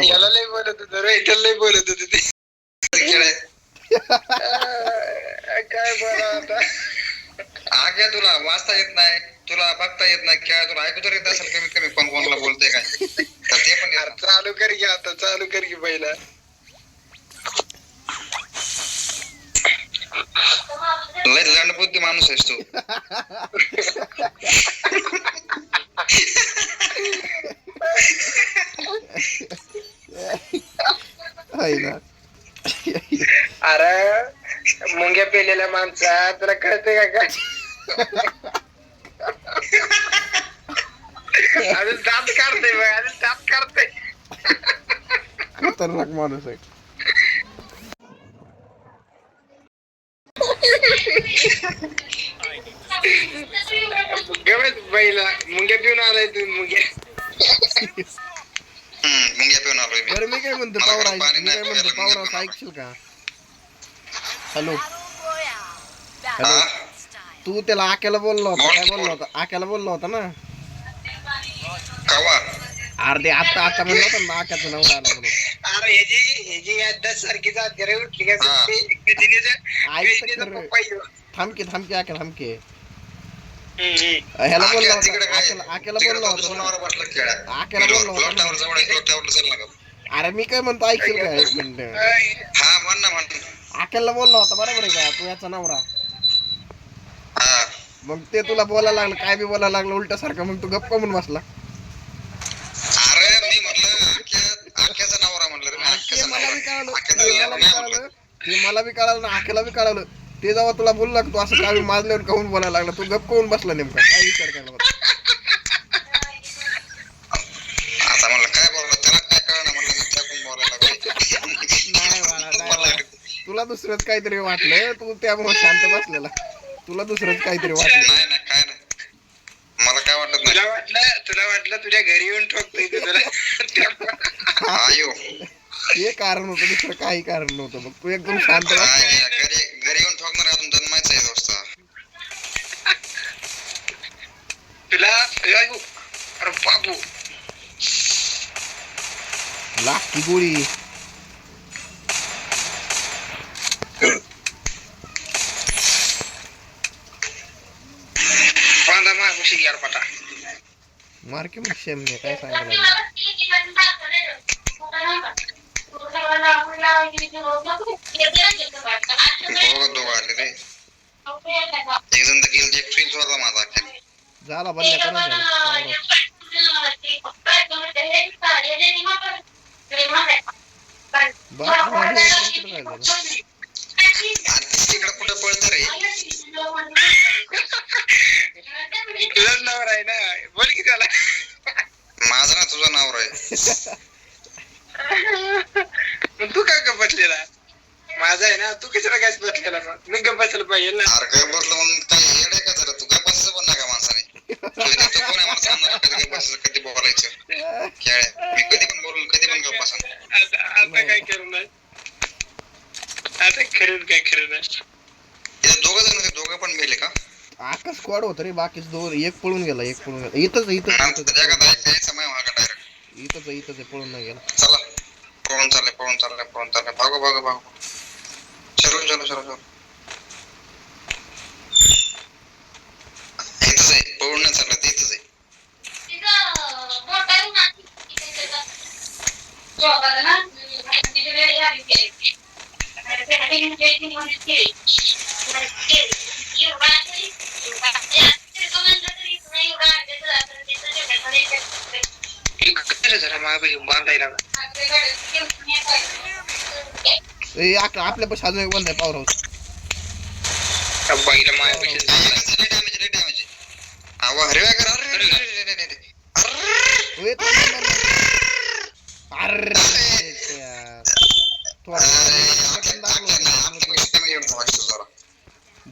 याला लय बोलत होत रे, त्याला लय बोलत होत ते काय बोला आता. आग्या तुला वाचता येत नाही, तुला बघता येत नाही, खेळ तुला ऐकू तर येत असेल कमीत कमी कोण कोणाला बोलतंय काय, तर ते पण चालू कर की आता, चालू कर की पहिला. लय लंडबुद्धी माणूस आहेस तू. अरे मुंग्या पेलेल्या माणसा तुला कळतंय का काय. अजून दात काढतोय बघ, अजून दात काढतोय. खतरनाक माणूस आहे. गवत बैला मुंग्या पिऊन आलाय तू. मुंग्या पिऊन आलोय मी. बरं मी काय म्हणतो पावरा ऐकशील का. हॅलो हॅलो, तू त्याला आक्याला बोलला होता, काय बोलला होता, आक्याला बोलला होता ना. कवा अरे आता म्हणलं होतं ना आक्याचं नाव आला म्हणून. अरे ह्याची याददास्त सारखी जाते रे, उठली का थांबके आक्या थांबके. ह्याला बोलला होता, आक्याला बोलला होता, आक्याला बोलला होता. अरे मी काय म्हणतो ऐकशील का एक मिनिट. हा म्हण ना म्हण. आक्याला बोलला होता बरोबर आहे का, तू याचा नवरा. मग ते तुला बोलायला लागलं, काय बी बोलायला लागलं उलट सारखं, मग तू गप्प म्हणून बसला. अरे मी म्हटलं आख्याचा नवरा म्हणलं रे. मला बी कळालं, ते मला बी कळालं ना, आख्याला बी कळालं. ते जेव्हा तुला बोलला तू असं काय माजल्यावर कहून बोलायला लागला, तू गप्प होऊन बसला नेमका, काय विचार केला होता. आता म्हणलं काय बोलला, त्याला काय कळणार म्हणलं, मी त्याकडून बोलायला लागलो. तुला दुसरंच काहीतरी वाटलं, तू त्यामुळे शांत बसलेला. तुला दुसरंच काहीतरी वाटलं. नाही नाही काय नाही, मला काय वाटत नाही. तुला वाटलं तुझ्या घरी येऊन ठोकतोय तुला. आयो हे कारण होतं, दुसरं काही कारण नव्हतं. मग तू एकदम शांत बसला. घरी येऊन ठोकणार अजून जन्मायचं आहे दोस्त तुला. अरे बाबू लागती गोळी. मार की मग शेमने, काय सांगायला. झाला बंद करून कुठं पळत रे. तुझाच नवरा आहे ना, बोल की त्याला. माझा ना तुझा नवरा आहे. तू काय गप्प बसलेला. माझा आहे ना, तू कशाला काय बसलेला. मी गप्प बसायला पाहिजे ना. अरे काय बसलो म्हणून काय येड आहे का जरा, तू काय बसच पण नका माणसाने. कोण आहे मला सांगणार कधी बसायचं कधी बोलायचं. मी कधी पण बोलून कधी पण गप्प बसा. आता काय करणार, आता खरं काय खरं नाही. दोघं जण होते, दोघं पण मेले का. आकाश स्क्वॉड होत रे, बाकीच दोन. एक पळून गेला, इथंच पळून नाही गेला. चला पळून चालले भागो चलो इथंच आहे, पळून नाही चाललं ते, इथंच आहे. आपल्या पाशी अजून एक बंद आहे पॉवर हाऊस.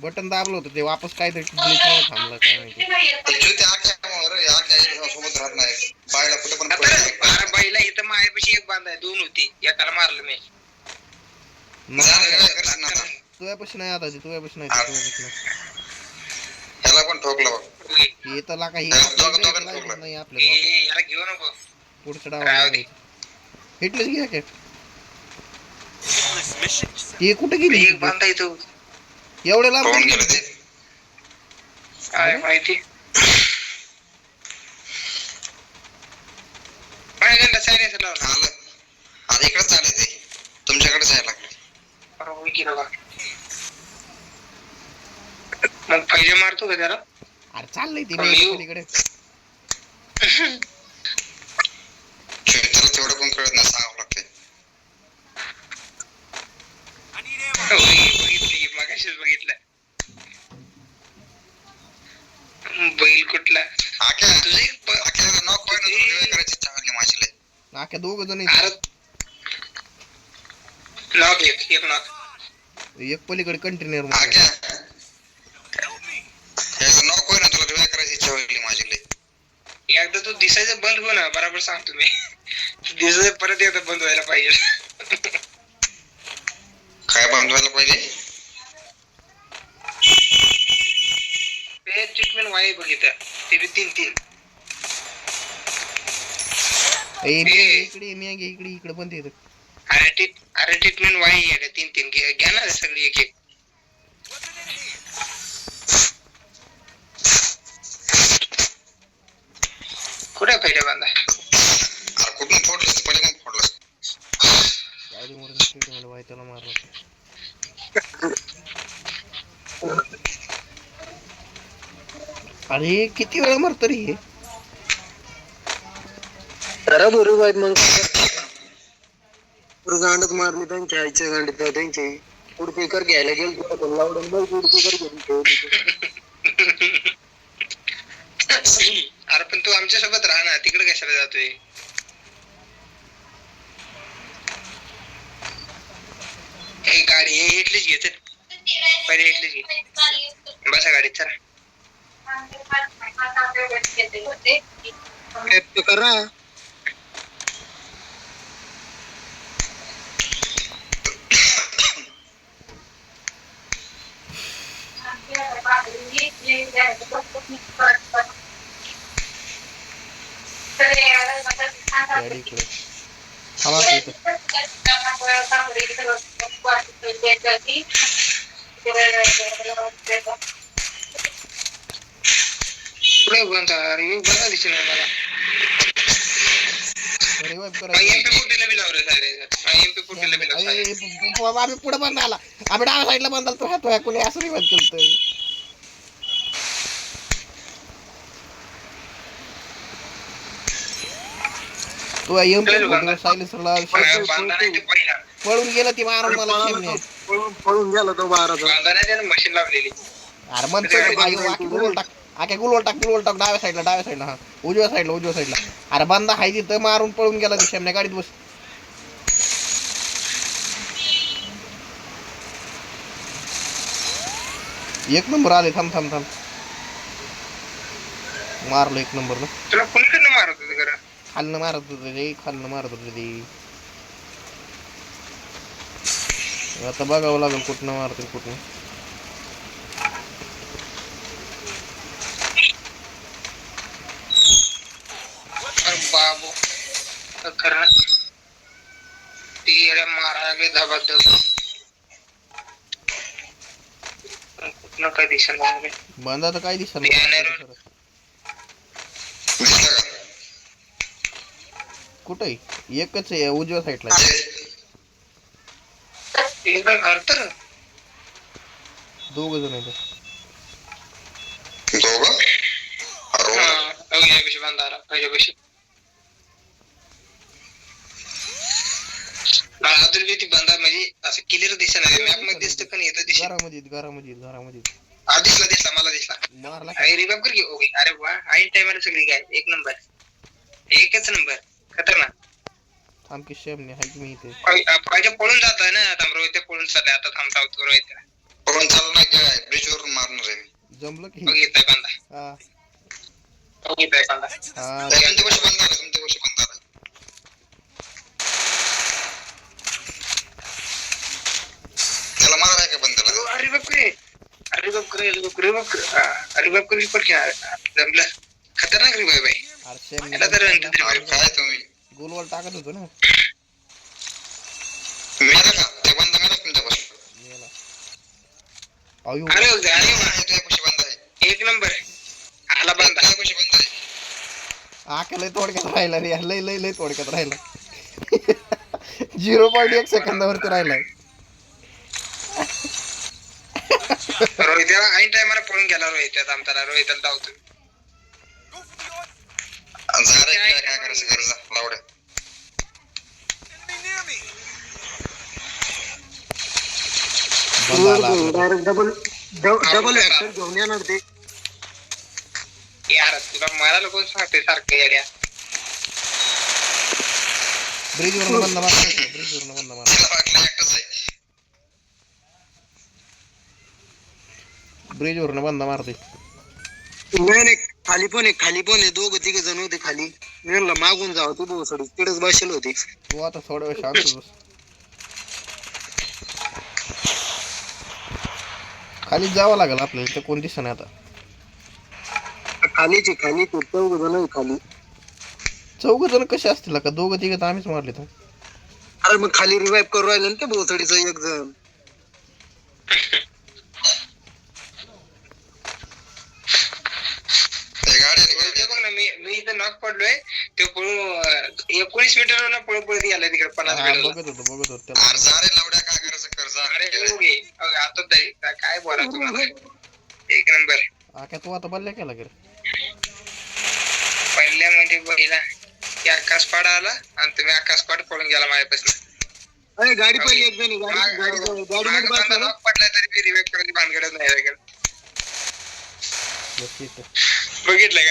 बटन दाबलं होतं ते, वापस काहीतरी थांबलं काय माहिती. बाईला इथं माझ्यापाशी एक बांधाय, दोन होती, एकाला मारलं मी. तुझ्यापाशी नाही आता, तुझ्यापाशी नाही. त्याला पण ठोकलं हे तर लाका दोघं नाही आपल्याला याला घेऊ नको पुढच्या डावाला हिटलेच घ्या काय ते कुठे गेली एक बांधाय तू एवढे लांब कोण गेली गेलं ते अरे? माहिती माझ्याकडे सायलेन्सर लावलं आलं आता इकडे चालेल ते तुमच्याकडे जायला लागलं मग पहिले मारतो का त्याला अरे चाललंय ती पलीकडे त्याला तेवढं पण कळत नाही सांगावं लागते बघितली मगाशीच बघितलं बैल कुठला तुझे नॉक करायची चांगली माझी नाक्या दोघ जण नॉक एक नॉक एक पलीकडे कंटेनर नॉक होय ना तुला रिवाय करायची इच्छा होईल माझी लई एकदा तू दिसायचं बंद हो ना बरोबर सांगतो मी दिसायचं परत एकदा बंद व्हायला पाहिजे काय बंद व्हायला पाहिजे ट्रीटमेंट वाई बघितलं ते बी 3 इकडे पण येत अरे ट्रीटमेंट वाई आहे 3 घ्या ना सगळी एक कुठे पहिल्या बांधा अरे कुठून फोडलंस पहिले पण फोडलंस त्याला मारलं अरे किती वेळा मारतो रे हे बरोबर आहेत मग गांडत मारली त्यांच्या आईच्या गांडीत त्यांची उडपीकर घ्यायला गेलो लावडून बघ उडपीकर घेऊन अरे पण तू आमच्या सोबत राहा ना तिकडे कशाला जातोय गाडी हे इटलीच घेत पहिले इटलीच घे बसा गाडीत चला करा आम्ही पुढे बंद आला आम्ही डाव्या साईडला बंद आला तो ह्या कोणी असं रिवाज केलतोय तो सायलेन्सरला पळून गेला ती मारून मला पळून गेला तो 12 मशीन लावलेली अरे म्हणतो गुलवल टाक डाव्या साईडला हा उजव्या साईडला अरे बांधा हाय तिथं मारून पळून गेला ती शेमण्या गाडीत बस एक नंबर आले थांब मारलं 1 नंबर ना तुला कोणीकडनं मारत होतं खरं खालनं मारत होते ते आता बघावं लागेल कुठनं मारते कुठनं बाबू खरं ती मारायला धबाधब कुठनं काय दिसणार बंद आता काय दिसत कुठे एकच आहे उजव्या साईडला घर तर दोघ जण आहेत बांधारा पहिल्यापाशी मला अजून बी ती बंदा म्हणजे असं क्लिअर दिसत नाही मॅप मध्ये दिसतं पण येतं दिसत घरामध्ये दिसला मला दिसला अरे रिवाइव कर की ओके अरे वा आईन टाइमला सगळी काय 1 नंबर एकच नंबर खतरनाक थांब की शेमने हाय की मी इथे पाहिजे पळून जातोय ना थांबरो इथे पळून चालले आता थांब सावतो रोहित पळून चालला नाही काय ब्रिज वरून मारणार आहे जमलं की बघितलाय बांधा हा बघितलाय बांधा हा तुमच्या वर्ष बंद त्याला माराय का बंद अरे बाप रे अरे बाप रे जमलं खतरनाक रिवाय बाई अरे शेम याला तर म्हणतात revive. काय तुम्ही गोलवर टाकत होतो ना मेला का ते बंद मेला तुमच्यापासून मेला. अयो अरे गाडी तुझ्यापाशी बंद आहे एक नंबर आला बंद तुझ्यापाशी बंद आहे आके लय थोडक्यात राहिला रे लय लय लय थोडक्यात राहिला 0.1 सेकंदावरती राहिलाय रोहित ऐन टायमाला पळून गेला रोहित आमच्याला रोहितला धावतो काय करायचं गरजा लावड्या बंद आला आपला. डायरेक्ट डबल ऍक्टर घेऊन येणार ते यार तुला मारायला कोण सांगते सारखं येड्या ब्रिजवरून बंद मार ब्रिजवरून बंद मार त्याला वाटलं एकटाच आहे ब्रिजवरून बंद मारते नाही खाली पण आहे दोघं तिघ जण होते खाली मी म्हणलं मागून जावं तू बोसडी तिकडेच बसेल होती तू आता थोडा वेळ शांत बस खाली जावं लागेल आपल्याला ते कोण दिसत नाही आता खाली तू चौघ जण खाली 4 जण कसे असतील का 2 तिघ तर आम्हीच मारले तर अरे मग खाली रिवाइव करू राहिलं ना ते बोसडीचं एक जण मी इथं नॉक पडलोय ते पळून 19 मीटर पळत गेला तिकडे 50 मीटर बघत होतो त्याला लावड्या काय करायचं कर्ज अरे आता तरी काय बोला तुम्हाला एक नंबर आका तू आता बल्ल्या केला की पहिल्या म्हणजे पहिला आकाश पाडा आला आणि तुम्ही आकाश पाड पळून गेला माझ्यापासून अरे गाडी पहिली एक जण गाडी पडला तरी रिवाइव करायची भानगडच नाही बस इथं. बघितलं का